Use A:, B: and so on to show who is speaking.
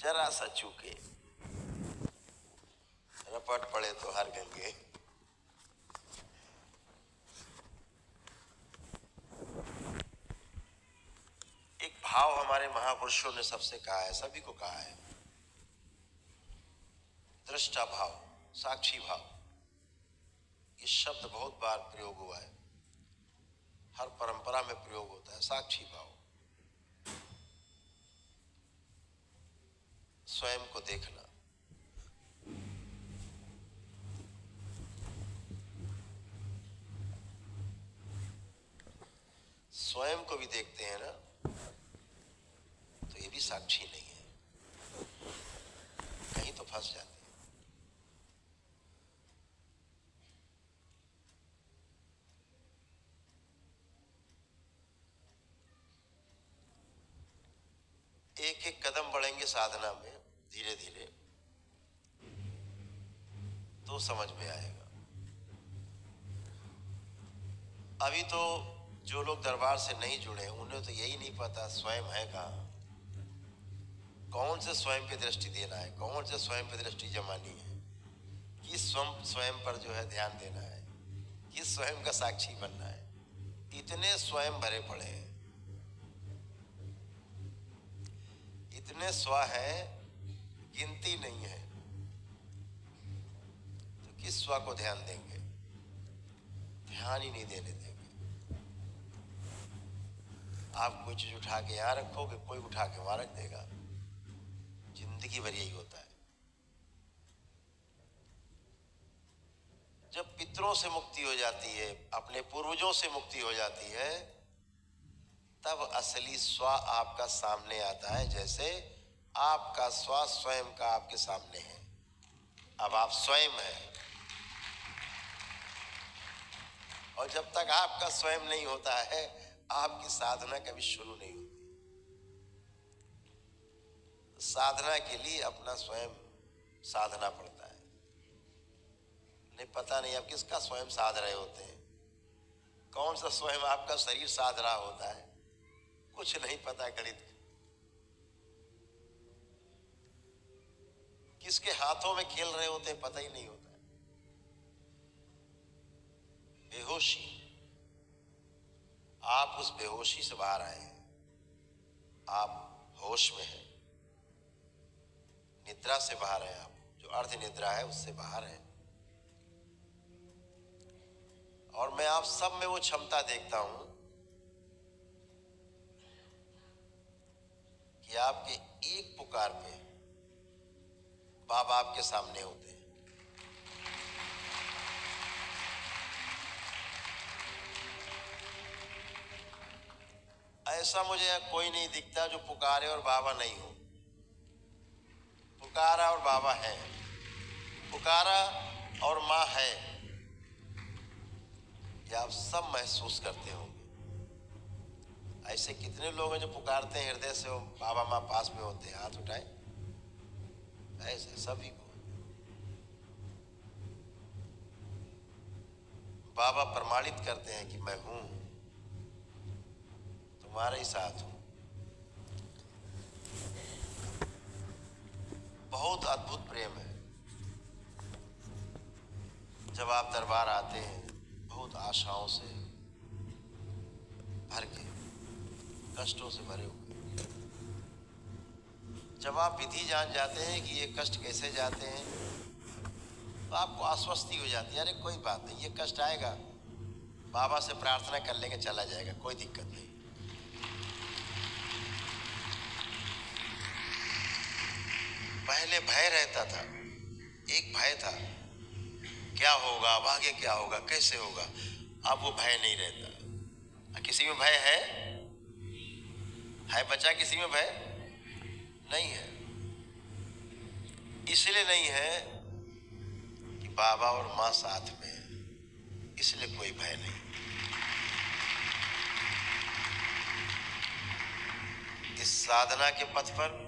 A: जरा सा चूके रपट पड़े तो हार गंगे। एक भाव हमारे महापुरुषों ने सबसे कहा है, सभी को कहा है, दृष्टा भाव, साक्षी भाव। ये शब्द बहुत बार प्रयोग हुआ है, हर परंपरा में प्रयोग होता है। साक्षी भाव, स्वयं को देखना। स्वयं को भी देखते हैं ना, तो ये भी साक्षी नहीं है, कहीं तो फंस जाते हैं। एक एक कदम बढ़ेंगे साधना में धीरे धीरे, तो समझ में आएगा। अभी तो जो लोग दरबार से नहीं जुड़े उन्हें तो यही नहीं पता स्वयं है कहाँ, कौन से स्वयं पे दृष्टि देना है, कौन से स्वयं पे दृष्टि जमानी है, किस स्वयं पर जो है ध्यान देना है, किस स्वयं का साक्षी बनना है। इतने स्वयं भरे पड़े हैं, इतने स्व है गिनती नहीं है। तो किस स्व को ध्यान देंगे? ध्यान ही नहीं देने देंगे। आप कोई चीज उठा के यहां रखोगे, कोई उठा के वहां रख देगा। जिंदगी भर यही होता है। जब पितरों से मुक्ति हो जाती है, अपने पूर्वजों से मुक्ति हो जाती है, तब असली स्व आपका सामने आता है। जैसे आपका स्व स्वयं का आपके सामने है, अब आप स्वयं हैं। और जब तक आपका स्वयं नहीं होता है, आपकी साधना कभी शुरू नहीं होती। साधना के लिए अपना स्वयं साधना पड़ता है। नहीं पता नहीं आप किसका स्वयं साध रहे होते हैं, कौन सा स्वयं आपका शरीर साध रहा होता है, कुछ नहीं पता। गणित किसके हाथों में खेल रहे होते हैं पता ही नहीं होता है। बेहोशी, आप उस बेहोशी से बाहर आए हैं, आप होश में हैं, निद्रा से बाहर हैं। आप जो अर्ध निद्रा है उससे बाहर हैं। और मैं आप सब में वो क्षमता देखता हूं कि आपके एक पुकार पे बाबा आपके सामने होते हैं। ऐसा मुझे कोई नहीं दिखता जो पुकारे और बाबा नहीं हो। पुकारा और बाबा है, पुकारा और माँ है, ये आप सब महसूस करते होंगे। ऐसे कितने लोग हैं जो पुकारते हैं हृदय से, बाबा माँ पास में होते हैं, हाथ उठाए। ऐसे सभी को बाबा प्रमाणित करते हैं कि मैं हूं, तुम्हारे ही साथ हूं। बहुत अद्भुत प्रेम है। जब आप दरबार आते हैं बहुत आशाओं से भर के, कष्टों से भरे हुए, जब आप विधि जान जाते हैं कि ये कष्ट कैसे जाते हैं, तो आपको आश्वस्ति हो जाती है। अरे कोई बात नहीं, ये कष्ट आएगा, बाबा से प्रार्थना कर लेंगे, चला जाएगा, कोई दिक्कत नहीं। पहले भय रहता था, एक भय था, क्या होगा, अब आगे क्या होगा, कैसे होगा। अब वो भय नहीं रहता। किसी में भय है बचा, किसी में भय नहीं है। इसलिए नहीं है कि बाबा और माँ साथ में है, इसलिए कोई भय नहीं। इस साधना के पथ पर